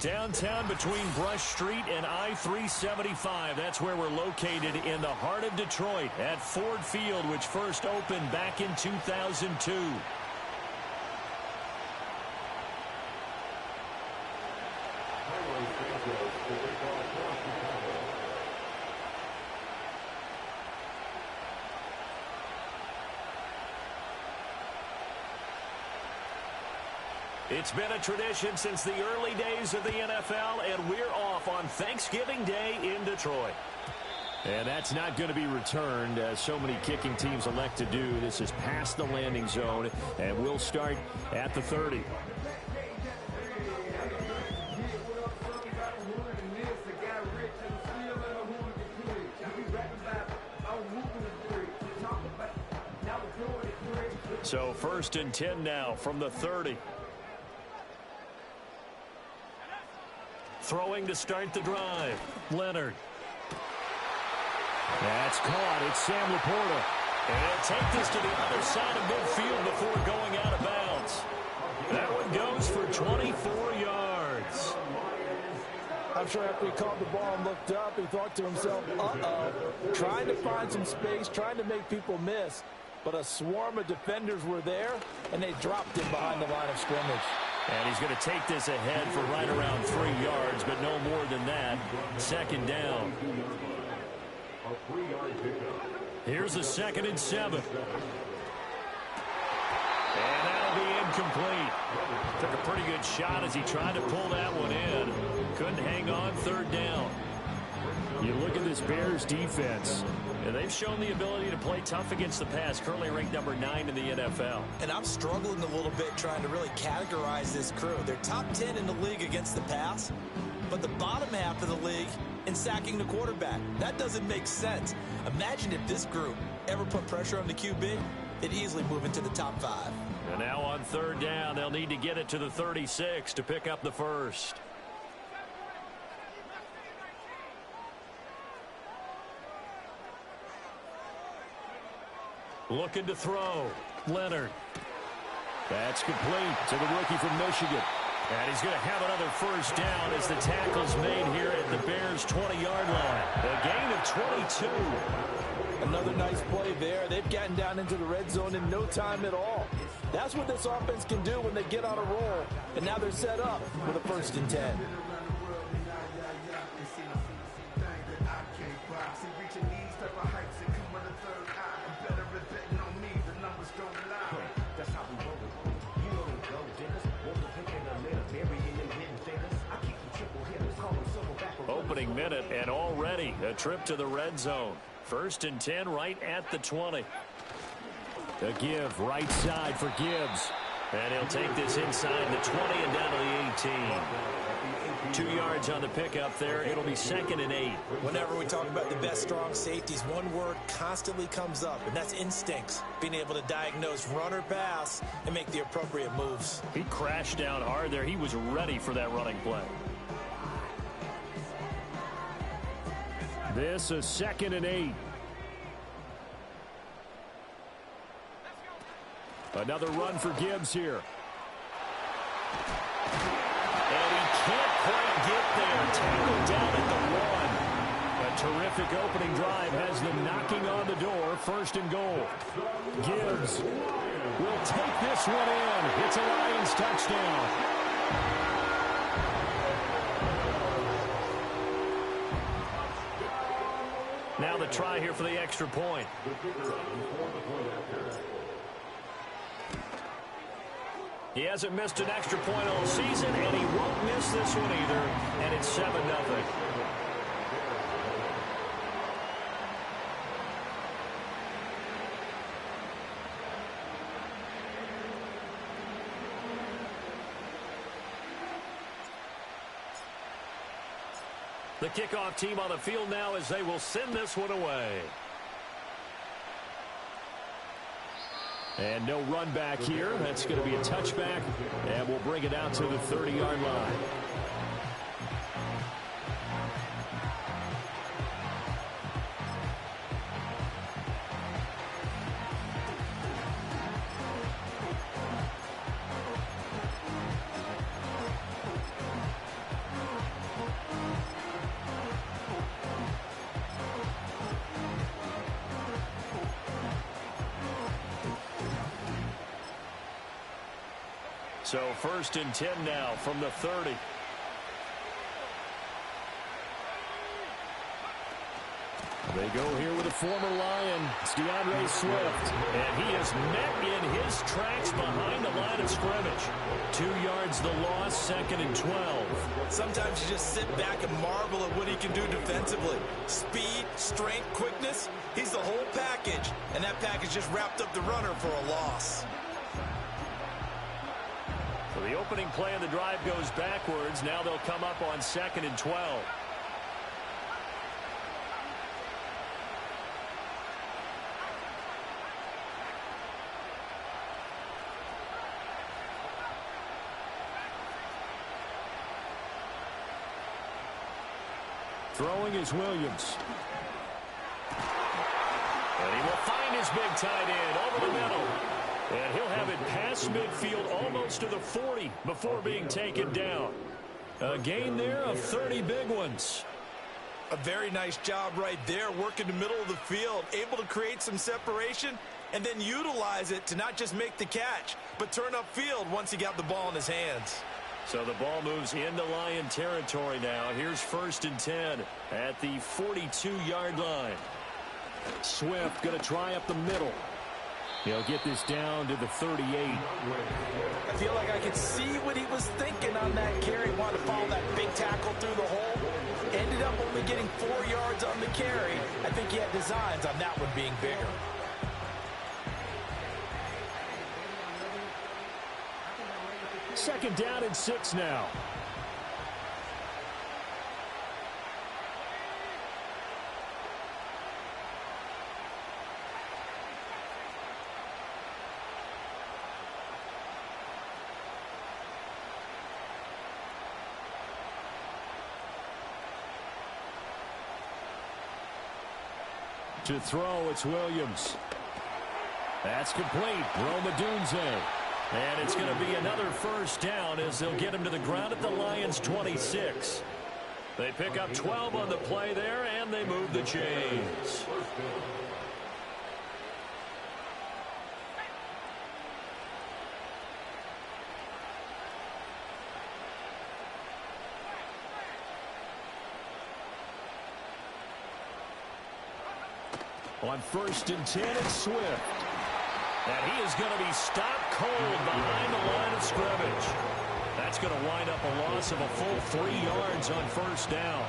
Downtown between Brush Street and I-375. That's where we're located in the heart of Detroit at Ford Field, which first opened back in 2002. It's been a tradition since the early days of the NFL, and we're off on Thanksgiving Day in Detroit. And that's not going to be returned, as so many kicking teams elect to do. This is past the landing zone, and we'll start at the 30. So 1st and 10 now from the 30. Throwing to start the drive. Leonard. That's caught. It's Sam Laporta. And he'll take this to the other side of midfield before going out of bounds. That one goes for 24 yards. I'm sure after he caught the ball and looked up, he thought to himself, uh-oh, trying to find some space, trying to make people miss. But a swarm of defenders were there, and they dropped him behind the line of scrimmage. And he's going to take this ahead for right around 3 yards, but no more than that. 2nd down. Here's a 2nd and 7. And that'll be incomplete. Took a pretty good shot as he tried to pull that one in. Couldn't hang on. 3rd down. You look at this Bears defense, and they've shown the ability to play tough against the pass, currently ranked number 9 in the NFL. And I'm struggling a little bit trying to really categorize this crew. They're top 10 in the league against the pass, but the bottom half of the league in sacking the quarterback. That doesn't make sense. Imagine if this group ever put pressure on the QB, they'd easily move into the top 5. And now on 3rd down, they'll need to get it to the 36 to pick up the first. Looking to throw. Leonard. That's complete to the rookie from Michigan. And he's going to have another 1st down as the tackle's made here at the Bears' 20-yard line. A gain of 22. Another nice play there. They've gotten down into the red zone in no time at all. That's what this offense can do when they get on a roll. And now they're set up with a 1st and 10. Opening minute, and already a trip to the red zone. 1st and 10 right at the 20. A give right side for Gibbs. And he'll take this inside the 20 and down to the 18. 2 yards on the pickup there. It'll be 2nd and 8. Whenever we talk about the best strong safeties, one word constantly comes up, and that's instincts. Being able to diagnose run or pass and make the appropriate moves. He crashed down hard there. He was ready for that running play. This is 2nd and 8. Another run for Gibbs here. And he can't quite get there. Tackled down at the 1. A terrific opening drive has them knocking on the door. 1st and goal. Gibbs will take this one in. It's a Lions touchdown. Now the try here for the extra point. He hasn't missed an extra point all season, and he won't miss this one either, and it's 7-0. The kickoff team on the field now as they will send this one away. And no run back here. That's going to be a touchback, and we'll bring it out to the 30-yard line. So 1st and 10 now from the 30. They go here with a former Lion. It's DeAndre Swift. And he is met in his tracks behind the line of scrimmage. 2 yards the loss, 2nd and 12. Sometimes you just sit back and marvel at what he can do defensively. Speed, strength, quickness. He's the whole package. And that package just wrapped up the runner for a loss. So the opening play of the drive goes backwards. Now they'll come up on 2nd and 12. Throwing is Williams. And he will find his big tight end over the middle. And he'll have it past midfield almost to the 40 before being taken down. A gain there of 30 big ones. A very nice job right there, working the middle of the field, able to create some separation and then utilize it to not just make the catch, but turn upfield once he got the ball in his hands. So the ball moves into Lion territory now. Here's 1st and 10 at the 42-yard line. Swift going to try up the middle. He'll get this down to the 38. I feel like I could see what he was thinking on that carry. Wanted to follow that big tackle through the hole. Ended up only getting 4 yards on the carry. I think he had designs on that one being bigger. Second down and 6 now. To throw, it's Williams. That's complete. Romadunze. And it's going to be another 1st down as they'll get him to the ground at the Lions' 26. They pick up 12 on the play there, and they move the chains. On 1st and 10, it's Swift. And he is going to be stopped cold behind the line of scrimmage. That's going to wind up a loss of a full 3 yards on 1st down.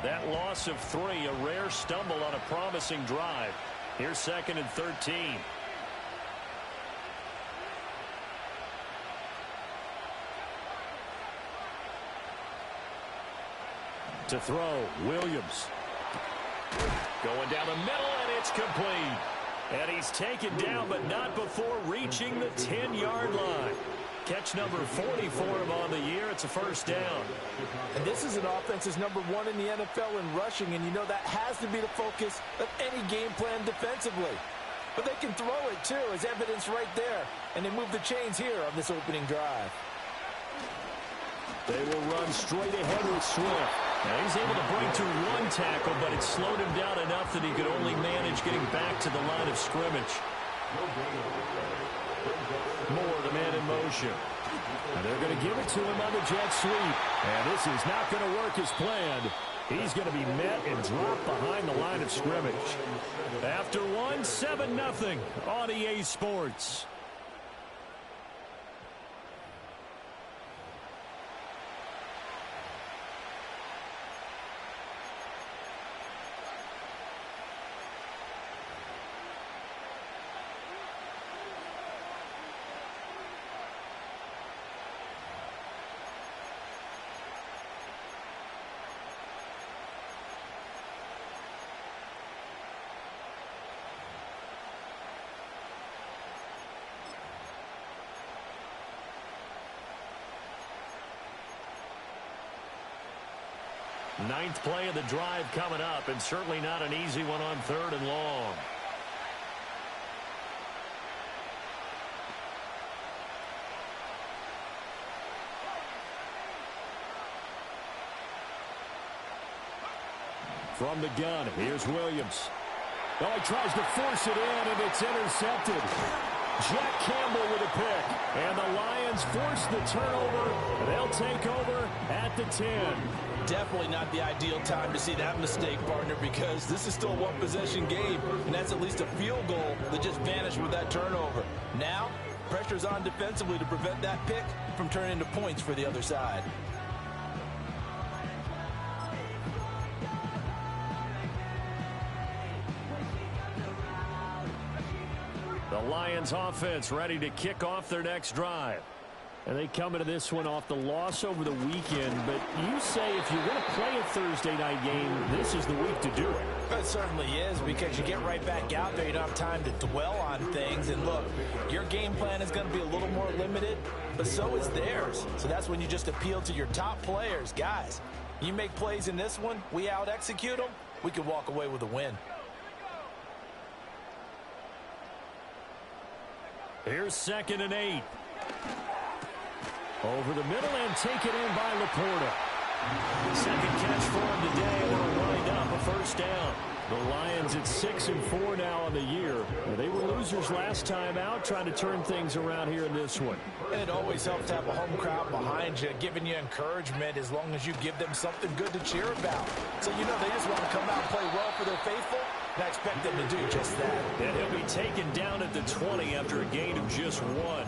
That loss of 3, a rare stumble on a promising drive. Here's 2nd and 13. To throw, Williams. Going down the middle, and it's complete. And he's taken down, but not before reaching the 10-yard line. Catch number 40 for him on the year. It's a 1st down. And this is an offense that's number 1 in the NFL in rushing, and you know that has to be the focus of any game plan defensively. But they can throw it, too, as evidence right there. And they move the chains here on this opening drive. They will run straight ahead with Swift. Now he's able to break to 1 tackle, but it slowed him down enough that he could only manage getting back to the line of scrimmage. Moore, the man in motion. And they're going to give it to him on the jet sweep. And this is not going to work as planned. He's going to be met and dropped behind the line of scrimmage. After 1, 7-0 on EA Sports. Ninth play of the drive coming up, and certainly not an easy one on 3rd and long. From the gun, here's Williams. Oh, he tries to force it in, and it's intercepted. Jack Campbell with a pick. And the Lions force the turnover. They'll take over at the 10. Definitely not the ideal time to see that mistake, partner, because this is still a one-possession game, and that's at least a field goal that just vanished with that turnover. Now, pressure's on defensively to prevent that pick from turning into points for the other side. The Lions offense ready to kick off their next drive. And they come into this one off the loss over the weekend. But you say if you're going to play a Thursday night game, this is the week to do it. It certainly is, because you get right back out there. You don't have time to dwell on things. And look, your game plan is going to be a little more limited, but so is theirs. So that's when you just appeal to your top players. Guys, you make plays in this one, we out-execute them, we can walk away with a win. Here's 2nd and 8. Over the middle and take it in by Laporta. Second catch for him today. Will wind up a first down. The Lions at 6-4 now on the year. They were losers last time out, trying to turn things around here in this one. And it always helps to have a home crowd behind you, giving you encouragement as long as you give them something good to cheer about. So you know they just want to come out and play well for their faithful, and I expect them to do just that. And he'll be taken down at the 20 after a gain of just 1.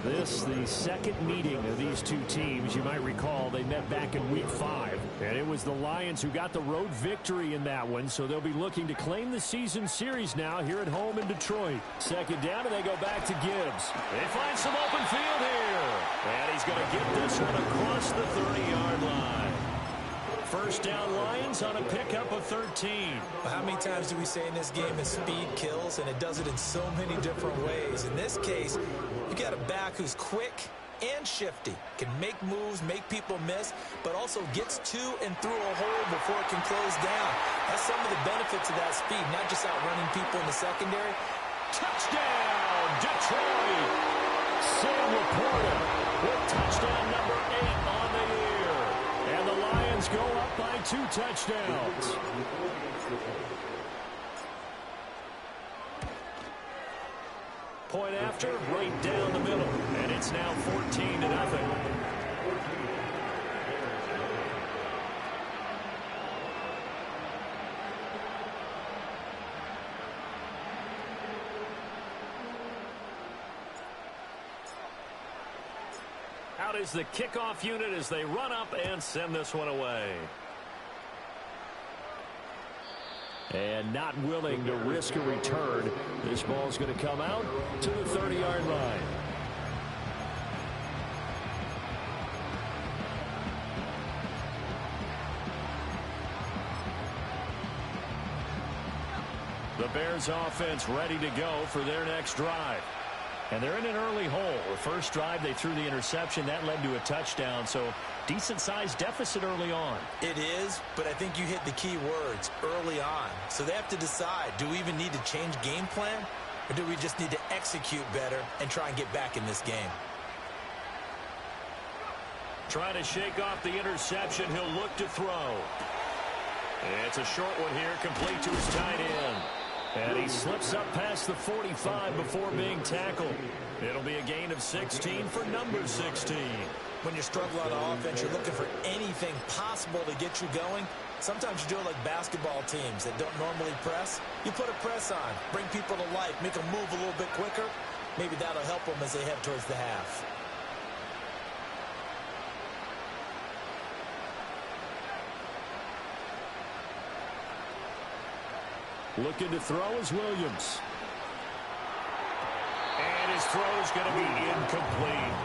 This, the second meeting of these two teams. You might recall they met back in Week 5. And it was the Lions who got the road victory in that one, so they'll be looking to claim the season series now here at home in Detroit. Second down, and they go back to Gibbs. They find some open field here. And he's going to get this one across the 30-yard line. First down Lions on a pickup of 13. How many times do we say in this game that speed kills, and it does it in so many different ways? In this case, you got a back who's quick and shifty, can make moves, make people miss, but also gets to and through a hole before it can close down. That's some of the benefits of that speed, not just outrunning people in the secondary. Touchdown, Detroit! Sam Laporta with touchdown number 8 on the year. And the Lions go up by 2 touchdowns. Point after, right down the middle. And it's now 14-0. Out is the kickoff unit as they run up and send this one away. And not willing to risk a return. This ball's going to come out to the 30-yard line. The Bears offense ready to go for their next drive. And they're in an early hole. The first drive, they threw the interception. That led to a touchdown, so decent-sized deficit early on. It is, but I think you hit the key words, early on. So they have to decide, do we even need to change game plan, or do we just need to execute better and try and get back in this game? Trying to shake off the interception. He'll look to throw. It's a short one here, complete to his tight end. And he slips up past the 45 before being tackled. It'll be a gain of 16 for number 16. When you struggle on offense, you're looking for anything possible to get you going. Sometimes you do it like basketball teams that don't normally press. You put a press on, bring people to life, make them move a little bit quicker. Maybe that'll help them as they head towards the half. Looking to throw is Williams. And his throw is going to be incomplete.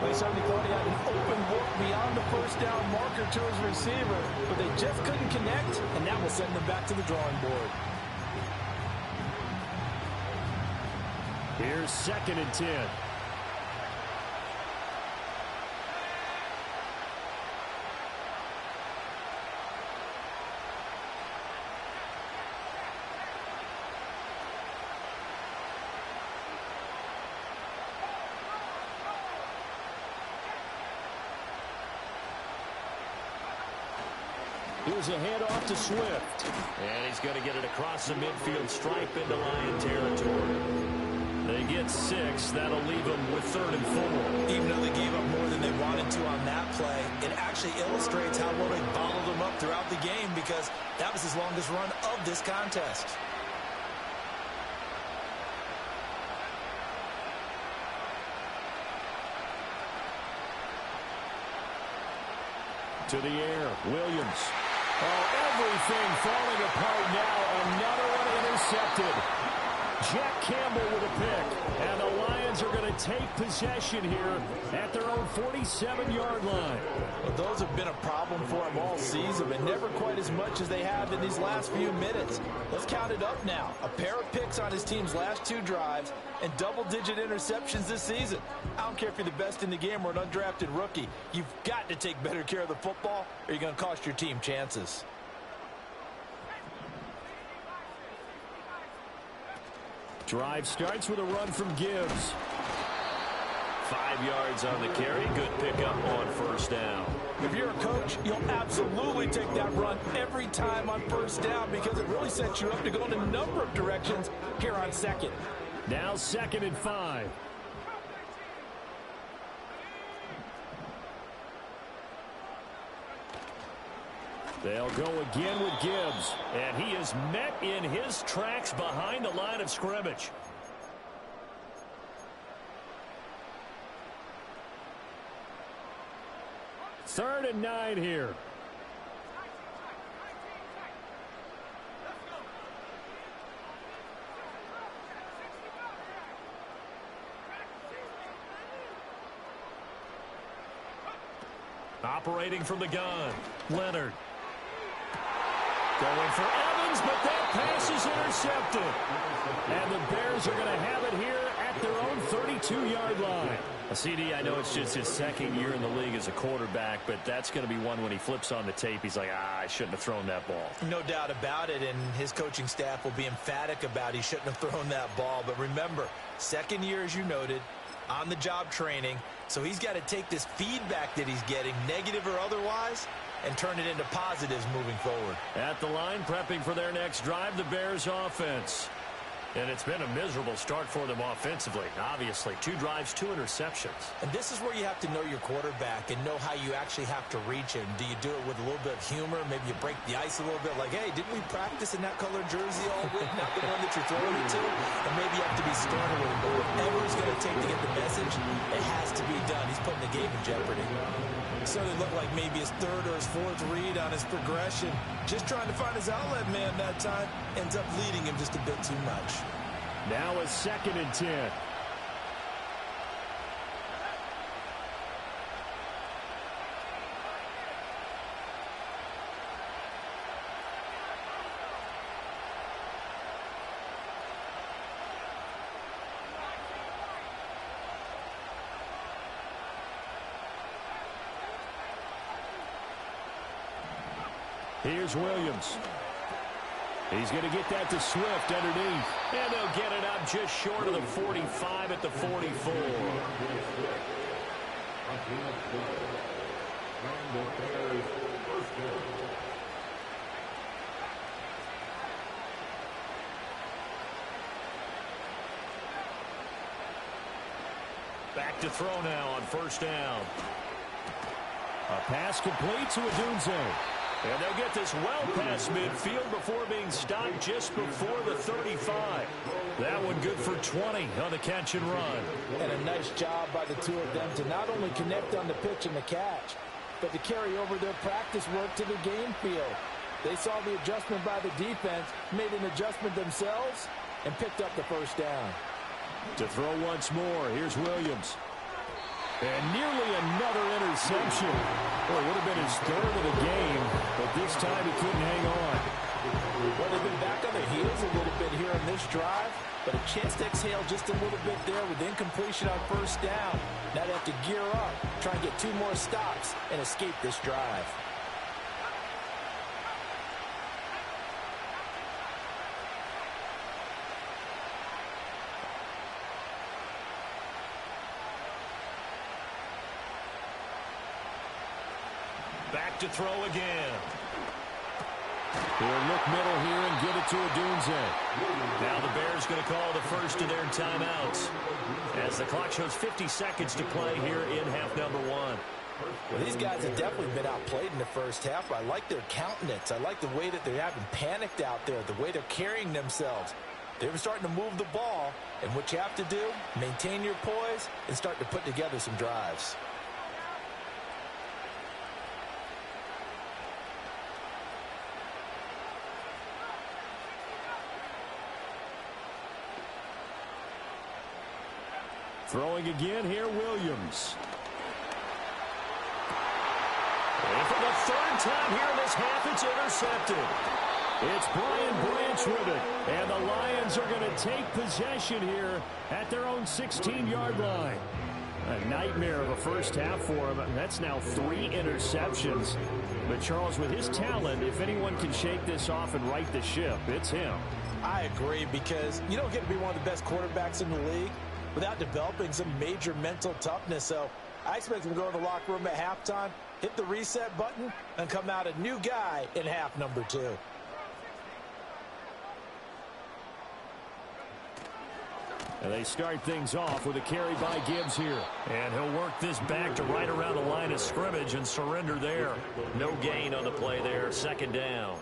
They certainly thought he had an open look beyond the first down marker to his receiver, but they just couldn't connect, and that will send them back to the drawing board. Here's 2nd and 10. Here's a handoff to Swift. And he's going to get it across the midfield stripe into Lion territory. They get 6. That'll leave them with 3rd and 4. Even though they gave up more than they wanted to on that play, it actually illustrates how well they bottled them up throughout the game because that was his longest run of this contest. To the air, Williams. Oh, everything falling apart now. Another one intercepted. Jack Campbell with a pick. And the Lions are going to take possession here at their own 47-yard line. Well, those have been a problem for them all season, but never quite as much as they have in these last few minutes. Let's count it up now. A pair of picks on his team's last 2 drives and double-digit interceptions this season. I don't care if you're the best in the game or an undrafted rookie. You've got to take better care of the football or you're going to cost your team chances. Drive starts with a run from Gibbs. 5 yards on the carry. Good pickup on 1st down. If you're a coach, you'll absolutely take that run every time on 1st down because it really sets you up to go in a number of directions here on 2nd. Now 2nd and 5. They'll go again with Gibbs. And he is met in his tracks behind the line of scrimmage. Third and 9 here. Operating from the gun, Leonard. Going for Evans, but that pass is intercepted. And the Bears are going to have it here at their own 32-yard line. CD, I know it's just his 2nd year in the league as a quarterback, but that's going to be one when he flips on the tape, he's like, I shouldn't have thrown that ball. No doubt about it, and his coaching staff will be emphatic about he shouldn't have thrown that ball. But remember, 2nd year, as you noted, on-the-job training, so he's got to take this feedback that he's getting, negative or otherwise, and turn it into positives moving forward. At the line, prepping for their next drive, the Bears offense. And it's been a miserable start for them offensively. Obviously, 2 drives, 2 interceptions. And this is where you have to know your quarterback and know how you actually have to reach him. Do you do it with a little bit of humor? Maybe you break the ice a little bit like, hey, didn't we practice in that colored jersey all week? Not the one that you're throwing it to? And maybe you have to be sterner with him. But whatever it's going to take to get the message, it has to be done. He's putting the game in jeopardy. So it looked like maybe his 3rd or his 4th read on his progression. Just trying to find his outlet man that time. Ends up leading him just a bit too much. Now a 2nd and 10. Here's Williams. He's going to get that to Swift underneath. And they'll get it up just short of the 45 at the 44. Back to throw now on 1st down. A pass complete to Odunze. And they'll get this well past midfield before being stopped just before the 35. That one good for 20 on the catch and run. And a nice job by the 2 of them to not only connect on the pitch and the catch, but to carry over their practice work to the game field. They saw the adjustment by the defense, made an adjustment themselves, and picked up the 1st down. To throw once more, here's Williams. And nearly another interception. Well, it would have been his 3rd of the game, but this time he couldn't hang on. Well, they've been back on their heels a little bit here on this drive, but a chance to exhale just a little bit there with incompletion on 1st down. Now they have to gear up, try and get 2 more stops, and escape this drive. Back to throw again. He'll look middle here and give it to Odunze. Now the Bears going to call the first of their timeouts as the clock shows 50 seconds to play here in half number one. Well, these guys have definitely been outplayed in the first half. I like their countenance. I like the way that they're having panicked out there, the way they're carrying themselves. They're starting to move the ball, and what you have to do, maintain your poise and start to put together some drives. Throwing again here, Williams. And for the third time here in this half, it's intercepted. It's Brian Branch with it. And the Lions are going to take possession here at their own 16-yard line. A nightmare of a first half for him. That's now 3 interceptions. But, Charles, with his talent, if anyone can shake this off and right the ship, it's him. I agree, because you don't get to be one of the best quarterbacks in the league without developing some major mental toughness. So I expect him to go in the locker room at halftime, hit the reset button, and come out a new guy in half number 2. And they start things off with a carry by Gibbs here. And he'll work this back to right around the line of scrimmage and surrender there. No gain on the play there. Second down.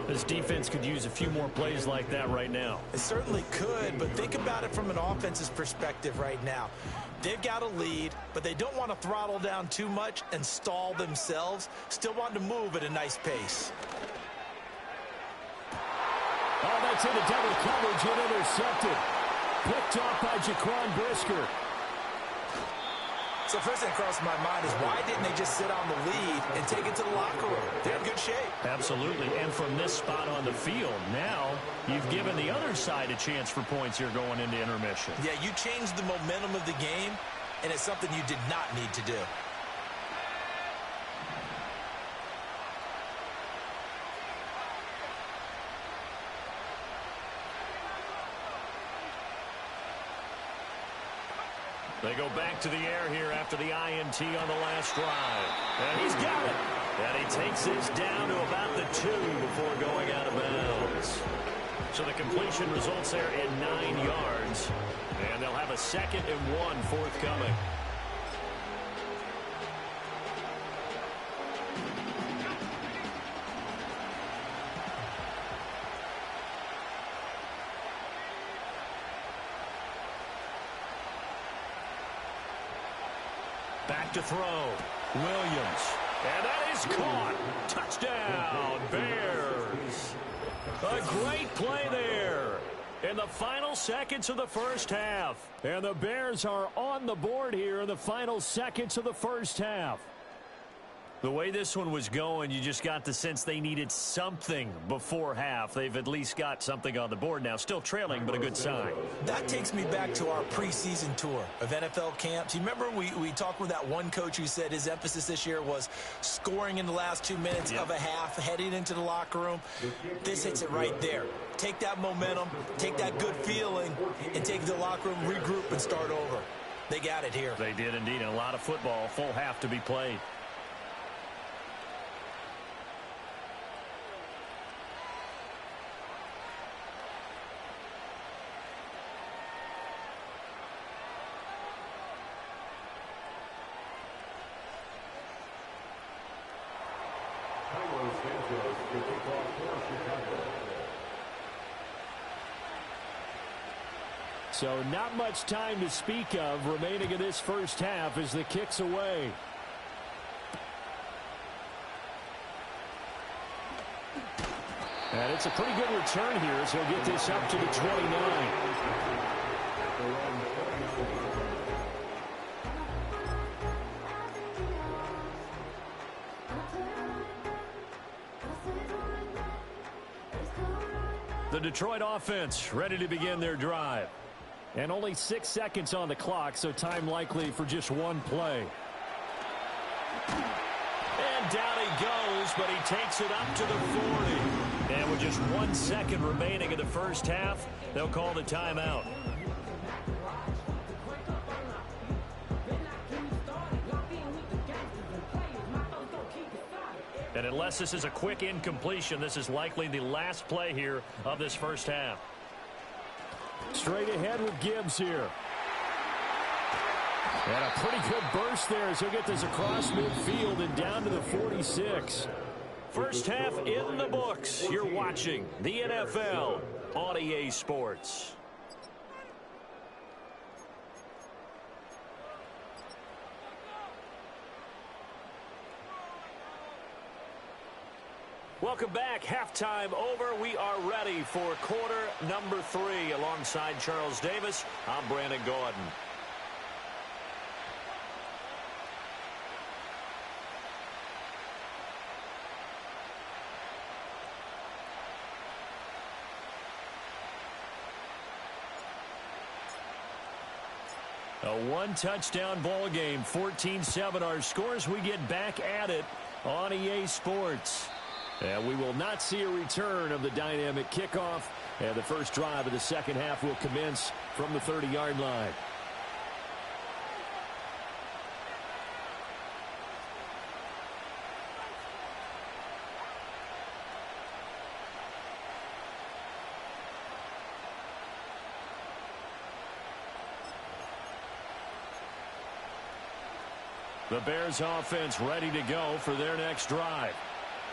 This defense could use a few more plays like that right now. It certainly could, but think about it from an offense's perspective right now. They've got a lead, but they don't want to throttle down too much and stall themselves. Still want to move at a nice pace. Oh, that's into double coverage and intercepted. Picked off by Jaquan Brisker. So first thing that crossed my mind is, why didn't they just sit on the lead and take it to the locker room? They're in good shape. Absolutely. And from this spot on the field, now you've given the other side a chance for points here going into intermission. Yeah, you changed the momentum of the game, and it's something you did not need to do. They go back to the air here after the INT on the last drive. And he's got it. And he takes this down to about the 2 before going out of bounds. So the completion results there in 9 yards. And they'll have a 2nd and 1 forthcoming. Back to throw. Williams. And that is caught. Touchdown, Bears. A great play there in the final seconds of the first half. And the Bears are on the board here in the final seconds of the first half. The way this one was going, you just got the sense they needed something before half. They've at least got something on the board now. Still trailing, but a good sign. That takes me back to our preseason tour of NFL camps. You remember we talked with that one coach who said his emphasis this year was scoring in the last 2 minutes of a half, heading into the locker room. This hits it right there. Take that momentum, take that good feeling, and take it to the locker room, regroup, and start over. They got it here. They did indeed. And a lot of football, full half to be played. So not much time to speak of remaining in this first half as the kick's away. And it's a pretty good return here as he'll get this up to the 29. The Detroit offense ready to begin their drive. And only 6 seconds on the clock, so time likely for just one play. And down he goes, but he takes it up to the 40. And with just 1 second remaining in the first half, they'll call the timeout. And And unless this is a quick incompletion, this is likely the last play here of this first half. Straight ahead with Gibbs here. And a pretty good burst there as he'll get this across midfield and down to the 46. First half in the books. You're watching the NFL on EA Sports. Welcome back. Halftime over. We are ready for quarter number 3. Alongside Charles Davis, I'm Brandon Gordon. A one-touchdown ball game, 14-7 our scores. We get back at it on EA Sports. And we will not see a return of the dynamic kickoff. And the first drive of the second half will commence from the 30-yard line. The Bears offense ready to go for their next drive.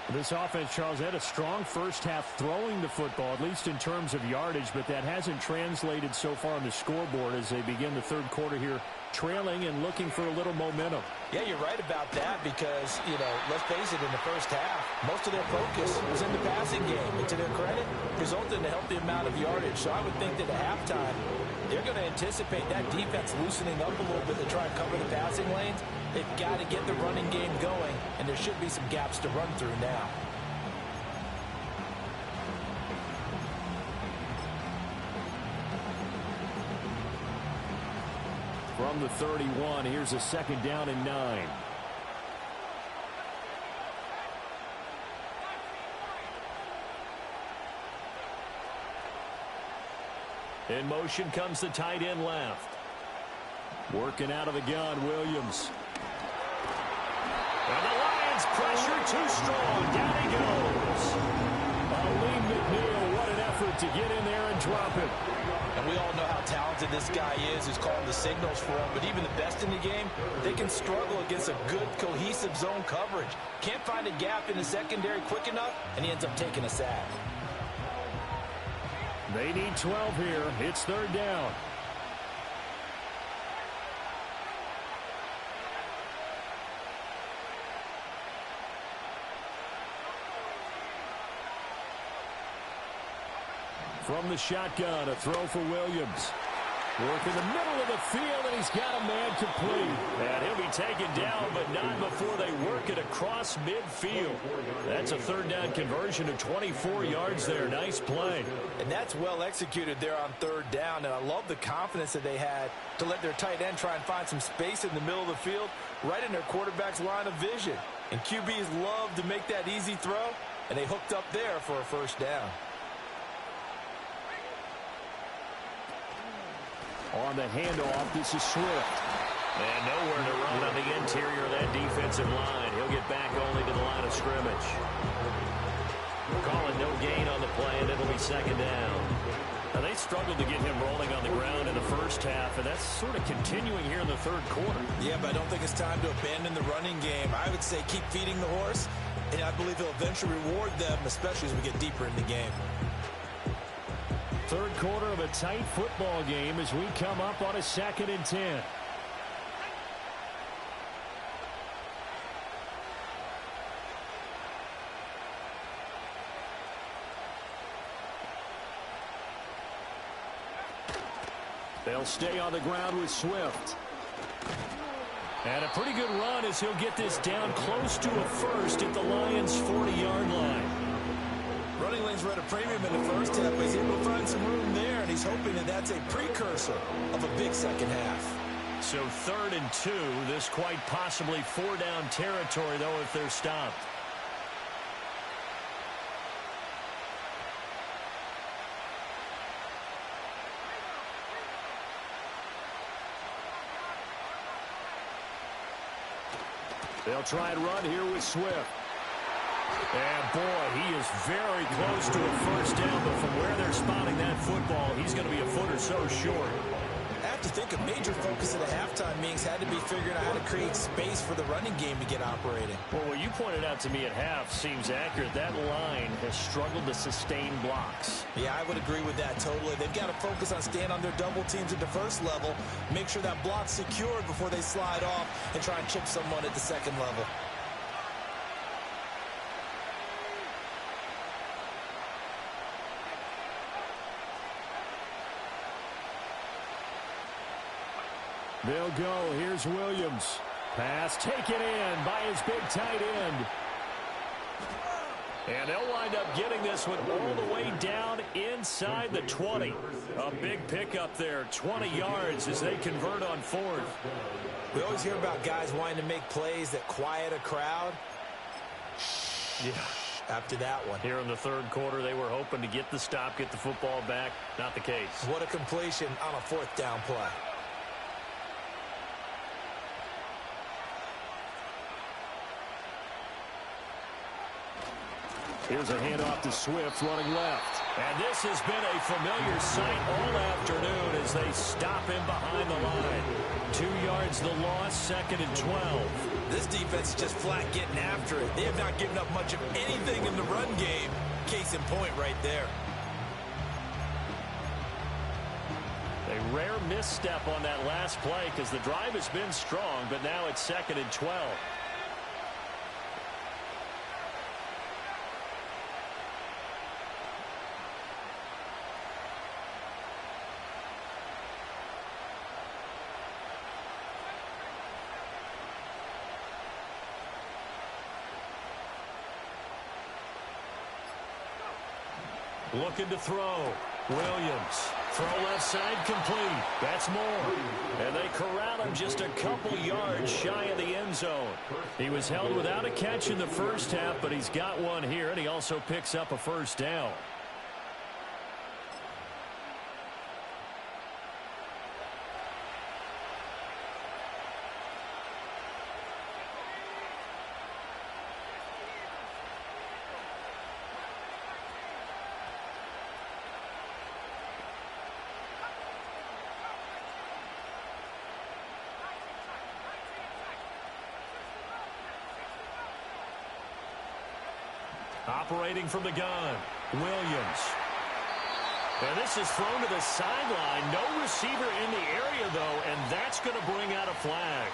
This offense, Charles, had a strong first half throwing the football, at least in terms of yardage, but that hasn't translated so far on the scoreboard as they begin the third quarter here, trailing and looking for a little momentum. Yeah, you're right about that because, let's face it, in the first half, most of their focus was in the passing game. And to their credit, resulted in a healthy amount of yardage. So I would think that at halftime, they're going to anticipate that defense loosening up a little bit to try and cover the passing lanes. They've got to get the running game going, and there should be some gaps to run through now. From the 31, here's a second down and 9. In motion comes the tight end left. Working out of the gun, Williams. And the Lions pressure too strong. Down he goes. Lee McNeil, what an effort to get in there and drop it. And we all know how talented this guy is who's calling the signals for him. But even the best in the game, they can struggle against a good, cohesive zone coverage. Can't find a gap in the secondary quick enough, and he ends up taking a sack. They need 12 here. It's third down. From the shotgun, a throw for Williams. Work in the middle of the field, and he's got a man complete. And he'll be taken down, but not before they work it across midfield. That's a third down conversion of 24 yards there. Nice play. And that's well executed there on third down. And I love the confidence that they had to let their tight end try and find some space in the middle of the field, right in their quarterback's line of vision. And QBs love to make that easy throw, and they hooked up there for a first down. On the handoff, this is Swift. And nowhere to run on the interior of that defensive line. He'll get back only to the line of scrimmage. Calling no gain on the play, and it'll be second down. Now, they struggled to get him rolling on the ground in the first half, and that's sort of continuing here in the third quarter. Yeah, but I don't think it's time to abandon the running game. I would say keep feeding the horse, and I believe he'll eventually reward them, especially as we get deeper in the game. Third quarter of a tight football game as we come up on a 2nd and 10. They'll stay on the ground with Swift. And a pretty good run as he'll get this down close to a first at the Lions' 40-yard line. Running lanes were at a premium in the first half, but he's able to find some room there, and he's hoping that that's a precursor of a big second half. So 3rd and 2, this quite possibly 4-down territory, though, if they're stopped. They'll try and run here with Swift. And, boy, he is very close to a first down, but from where they're spotting that football, he's going to be a foot or so short. I have to think a major focus of the halftime meetings had to be figuring out how to create space for the running game to get operating. Well, what you pointed out to me at half seems accurate. That line has struggled to sustain blocks. Yeah, I would agree with that totally. They've got to focus on staying on their double teams at the first level, make sure that block's secured before they slide off and try and chip someone at the second level. They'll go. Here's Williams. Pass taken in by his big tight end. And they'll wind up getting this one all the way down inside the 20. A big pickup there, 20 yards as they convert on fourth. We always hear about guys wanting to make plays that quiet a crowd. Yeah. After that one. Here in the third quarter, they were hoping to get the stop, get the football back. Not the case. What a completion on a fourth down play. Here's a handoff to Swift running left. And this has been a familiar sight all afternoon as they stop him behind the line. 2 yards the loss, 2nd and 12. This defense is just flat getting after it. They have not given up much of anything in the run game. Case in point right there. A rare misstep on that last play because the drive has been strong, but now it's 2nd and 12. Looking to throw. Williams. Throw left side complete. That's more. And they corral him just a couple yards shy of the end zone. He was held without a catch in the first half, but he's got one here, and he also picks up a first down. Operating from the gun, Williams. And this is thrown to the sideline. No receiver in the area, though, and that's going to bring out a flag.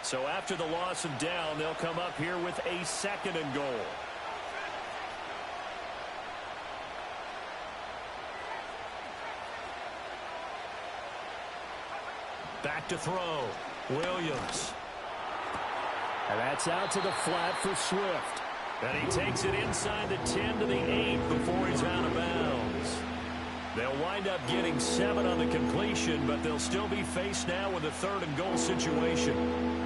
So after the loss of down, they'll come up here with a 2nd and goal. Back to throw. Williams. And that's out to the flat for Swift. And he takes it inside the 10 to the 8 before he's out of bounds. They'll wind up getting 7 on the completion, but they'll still be faced now with a 3rd and goal situation.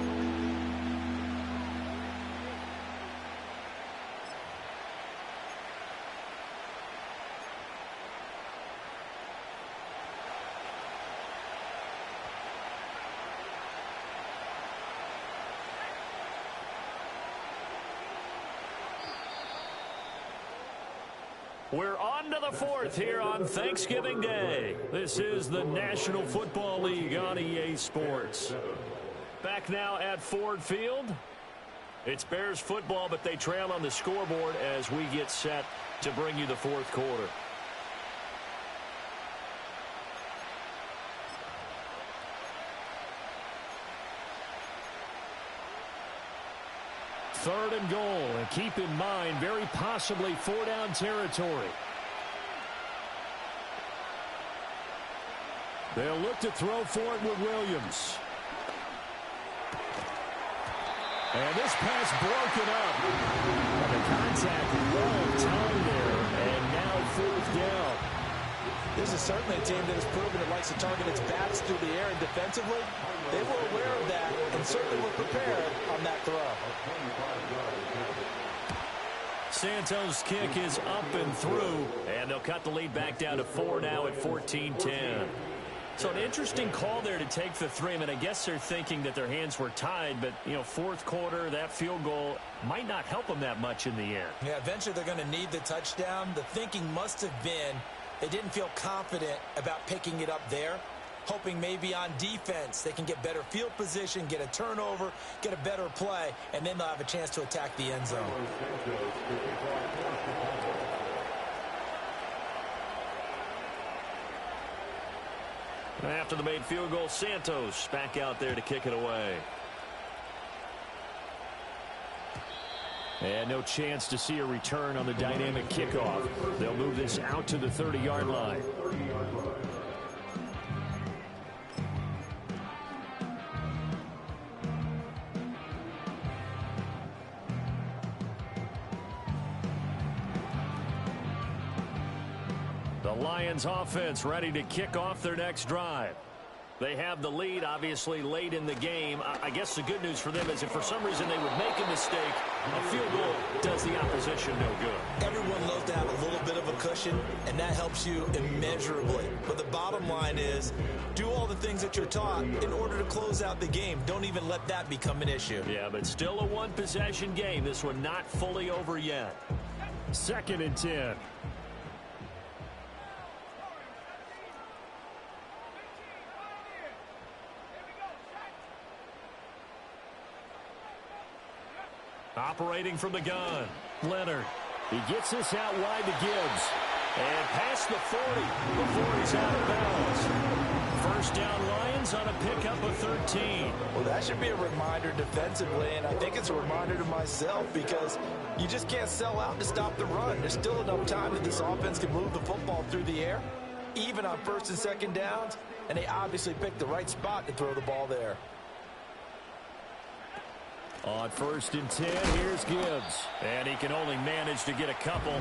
We're on to the 4th here on Thanksgiving Day. This is the National Football League on EA Sports. Back now at Ford Field. It's Bears football, but they trail on the scoreboard as we get set to bring you the 4th quarter. Third and goal, and keep in mind, very possibly 4-down territory. They'll look to throw for it with Williams. And this pass broken up. And the contact well timed there, and now 4th down. This is certainly a team that has proven it likes to target its backs through the air, and defensively, they were aware of that and certainly were prepared on that throw. Santos' kick is up and through, and they'll cut the lead back down to 4 now at 14-10. So an interesting call there to take the 3. I mean, I guess they're thinking that their hands were tied, but, you know, fourth quarter, that field goal might not help them that much in the air. Yeah, eventually they're going to need the touchdown. The thinking must have been they didn't feel confident about picking it up there, hoping maybe on defense they can get better field position, get a turnover, get a better play, and then they'll have a chance to attack the end zone. After the made field goal, Santos back out there to kick it away. And no chance to see a return on the dynamic kickoff. They'll move this out to the 30-yard line. The Lions offense ready to kick off their next drive. They have the lead, obviously, late in the game. I guess the good news for them is if for some reason they would make a mistake, a field goal does the opposition no good. Everyone loves to have a little bit of a cushion, and that helps you immeasurably. But the bottom line is, do all the things that you're taught in order to close out the game. Don't even let that become an issue. Yeah, but still a one-possession game. This one not fully over yet. 2nd and 10. Operating from the gun, Leonard. He gets this out wide to Gibbs. And past the 40 before he's out of bounds. First down, Lions on a pickup of 13. Well, that should be a reminder defensively, and I think it's a reminder to myself because you just can't sell out to stop the run. There's still enough time that this offense can move the football through the air, even on 1st and 2nd downs, and they obviously picked the right spot to throw the ball there. On 1st and 10, here's Gibbs. And he can only manage to get a couple.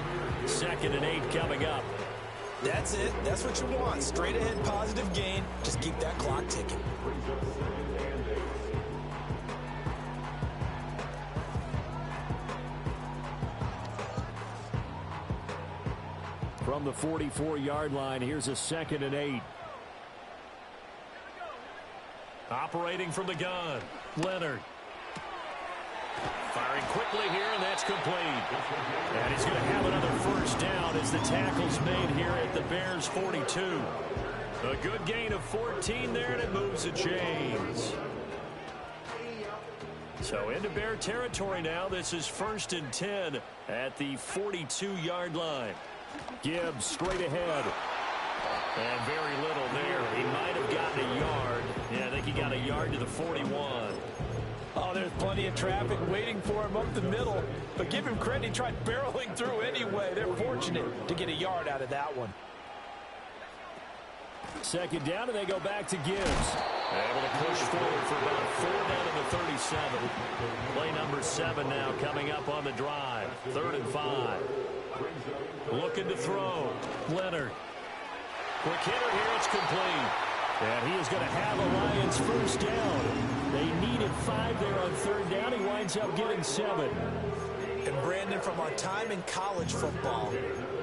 2nd and 8 coming up. That's it. That's what you want. Straight ahead positive gain. Just keep that clock ticking. From the 44-yard line, here's a 2nd and 8. Operating from the gun, Leonard. Firing quickly here, and that's complete. And he's going to have another first down as the tackle's made here at the Bears' 42. A good gain of 14 there, and it moves the chains. So into Bear territory now. This is 1st and 10 at the 42-yard line. Gibbs straight ahead. And very little there. He might have gotten a yard. Yeah, I think he got a yard to the 41. Oh, there's plenty of traffic waiting for him up the middle. But give him credit, he tried barreling through anyway. They're fortunate to get a yard out of that one. 2nd down, and they go back to Gibbs. Able to push forward for about 4 down to the 37. Play number 7 now coming up on the drive. 3rd and 5. Looking to throw. Leonard. Quick hitter here. It's complete. And he is going to have a Lions first down. They needed 5 there on 3rd down. He winds up getting 7. And Brandon, from our time in college football,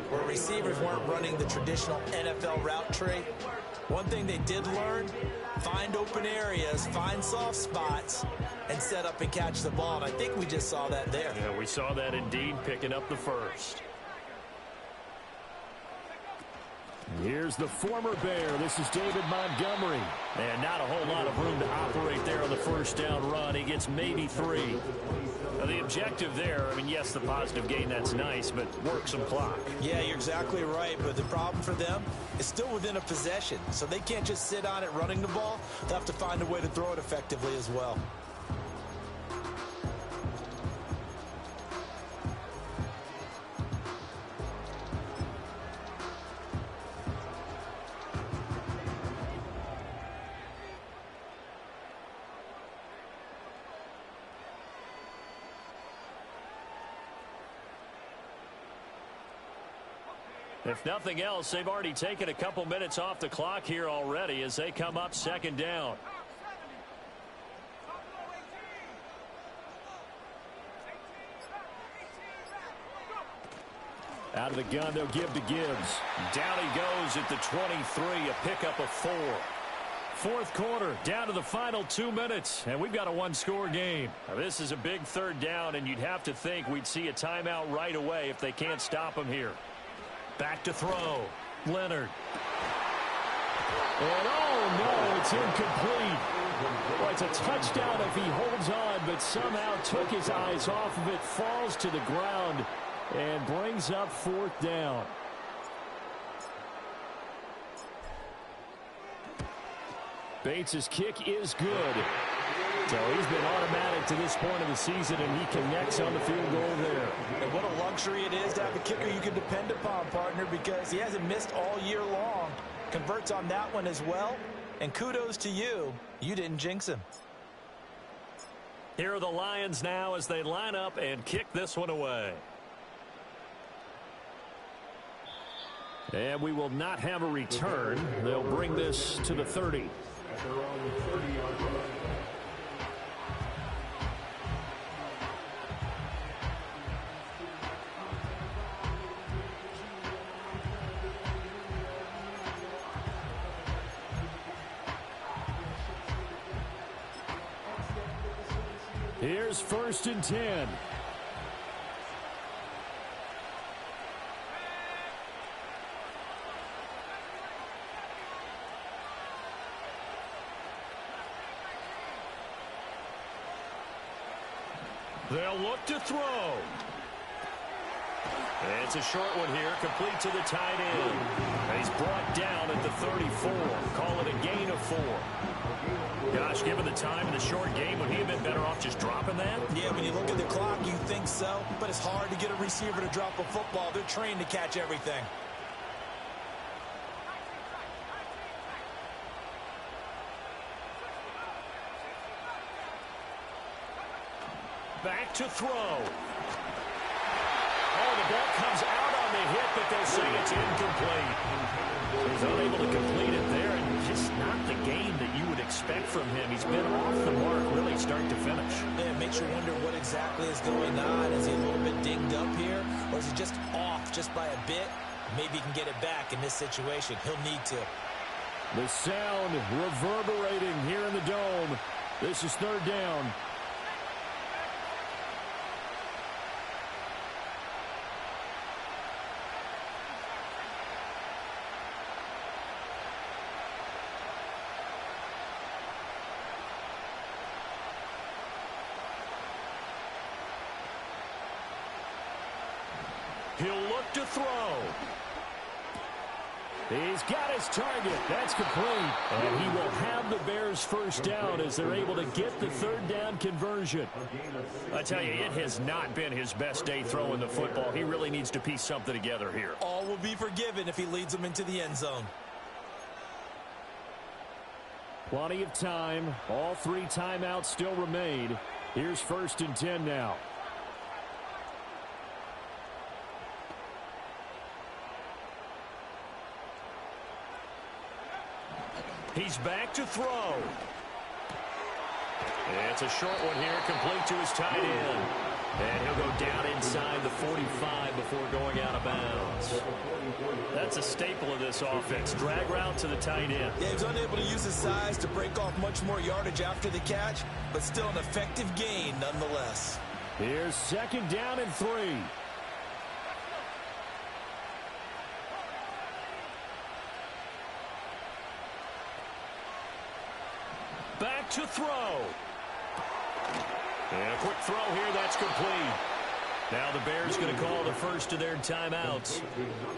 where receivers weren't running the traditional NFL route tree, one thing they did learn, find open areas, find soft spots, and set up and catch the ball. And I think we just saw that there. Yeah, we saw that indeed, picking up the first. Here's the former Bear. This is David Montgomery. And not a whole lot of room to operate there on the first down run. He gets maybe 3. Now, the objective there, I mean, yes, the positive gain, that's nice, but work some clock. Yeah, you're exactly right. But the problem for them is still within a possession. So they can't just sit on it running the ball. They'll have to find a way to throw it effectively as well. If nothing else, they've already taken a couple minutes off the clock here already as they come up second down. Out of the gun, they'll give to Gibbs. Down he goes at the 23, a pickup of 4. Fourth quarter, down to the final 2 minutes, and we've got a one-score game. Now, this is a big third down, and you'd have to think we'd see a timeout right away if they can't stop him here. Back to throw. Leonard. And oh no, it's incomplete. Well, it's a touchdown if he holds on, but somehow took his eyes off of it, falls to the ground, and brings up fourth down. Bates' kick is good. So he's been automatic to this point of the season, and he connects on the field goal there. And what a luxury it is to have a kicker you can depend upon, partner, because he hasn't missed all year long. Converts on that one as well. And kudos to you. You didn't jinx him. Here are the Lions now as they line up and kick this one away. And we will not have a return. They'll bring this to the 30. At their own 30-yard line. Here's 1st and 10. They'll look to throw. It's a short one here, complete to the tight end. And he's brought down at the 34. Call it a gain of 4. Gosh, given the time in the short game, would he have been better off just dropping that? Yeah, when you look at the clock, you think so. But it's hard to get a receiver to drop a football. They're trained to catch everything. Back to throw. Oh, the ball comes out on the hit, but they'll say it's incomplete. He's unable to complete it there, and just not the game that you would expect from him. He's been off the mark really start to finish. Yeah, it makes you wonder what exactly is going on. Is he a little bit dinged up here, or is he just off just by a bit? Maybe he can get it back in this situation. He'll need to. The sound reverberating here in the dome. This is 3rd down. He'll look to throw. He's got his target. That's complete. And he will have the Bears first down as they're able to get the 3rd down conversion. I tell you, it has not been his best day throwing the football. He really needs to piece something together here. All will be forgiven if he leads them into the end zone. Plenty of time. All 3 timeouts still remain. Here's 1st and 10 now. He's back to throw. It's a short one here, complete to his tight end. And he'll go down inside the 45 before going out of bounds. That's a staple of this offense. Drag route to the tight end. Yeah, he was unable to use his size to break off much more yardage after the catch, but still an effective gain nonetheless. Here's 2nd down and 3. Back to throw. And a quick throw here, that's complete. Now the Bears going to call the first of their timeouts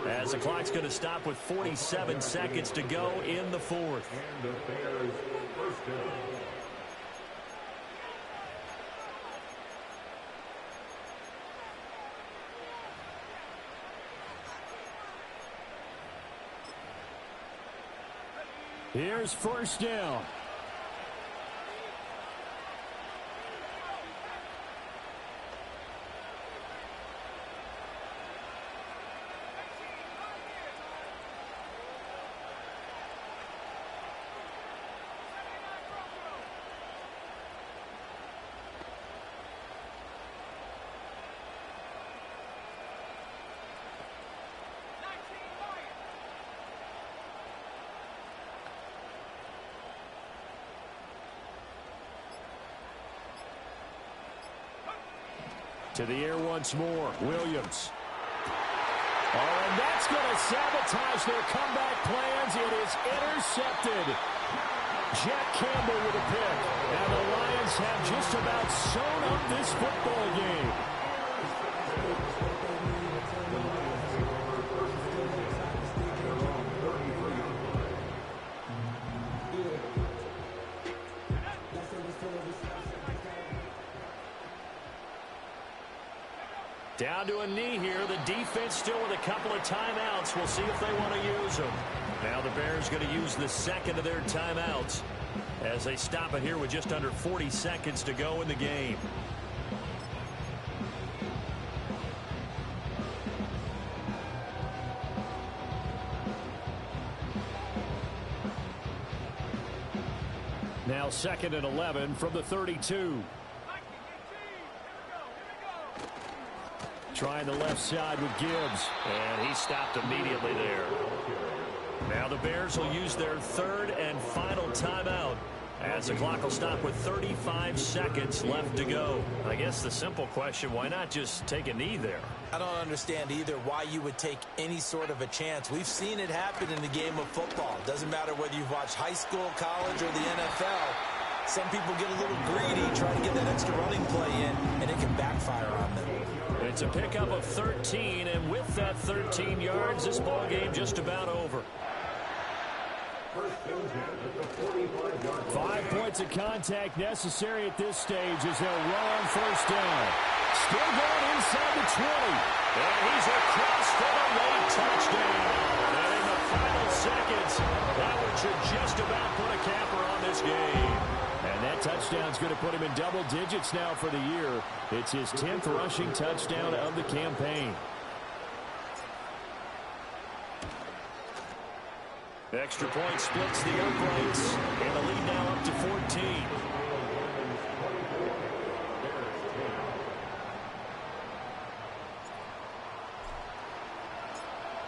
as the clock's going to stop with 47 seconds to go in the 4th. And the Bears first down. Here's 1st down. To the air once more. Williams. Oh, and that's going to sabotage their comeback plans. It is intercepted. Jack Campbell with a pick. And the Lions have just about sewn up this football game. Down to a knee here. The defense still with a couple of timeouts. We'll see if they want to use them. Now the Bears going to use the second of their timeouts as they stop it here with just under 40 seconds to go in the game. Now 2nd and 11 from the 32. Trying the left side with Gibbs. And he stopped immediately there. Now the Bears will use their third and final timeout as the clock will stop with 35 seconds left to go. I guess the simple question, why not just take a knee there? I don't understand either why you would take any sort of a chance. We've seen it happen in the game of football. It doesn't matter whether you've watched high school, college, or the NFL. Some people get a little greedy, try to get that extra running play in, and it can backfire on them. It's a pickup of 13, and with that 13 yards, this ball game just about over. 5 points of contact necessary at this stage as they'll run on first down. Still going inside the 20. And he's across for the late touchdown. And in the final seconds, that one should just about put a capper on this game. And that touchdown's going to put him in double digits now for the year. It's his 10th rushing touchdown of the campaign. Extra point splits the uprights, and the lead now up to 14.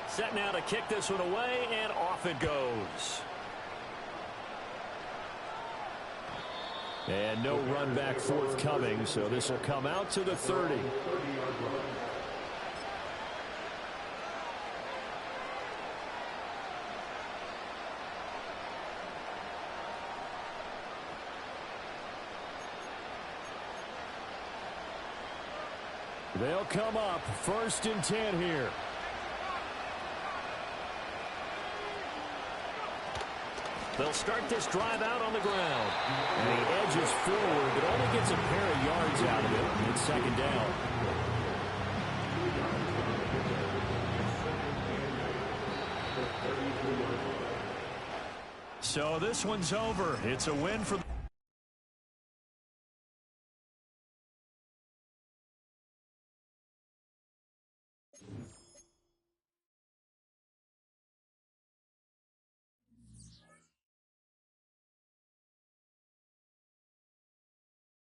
Set now to kick this one away, and off it goes. And no run back forthcoming, so this will come out to the 30. They'll come up 1st and 10 here. They'll start this drive out on the ground. And he edges forward, but only gets a pair of yards out of it. It's 2nd down. So this one's over. It's a win for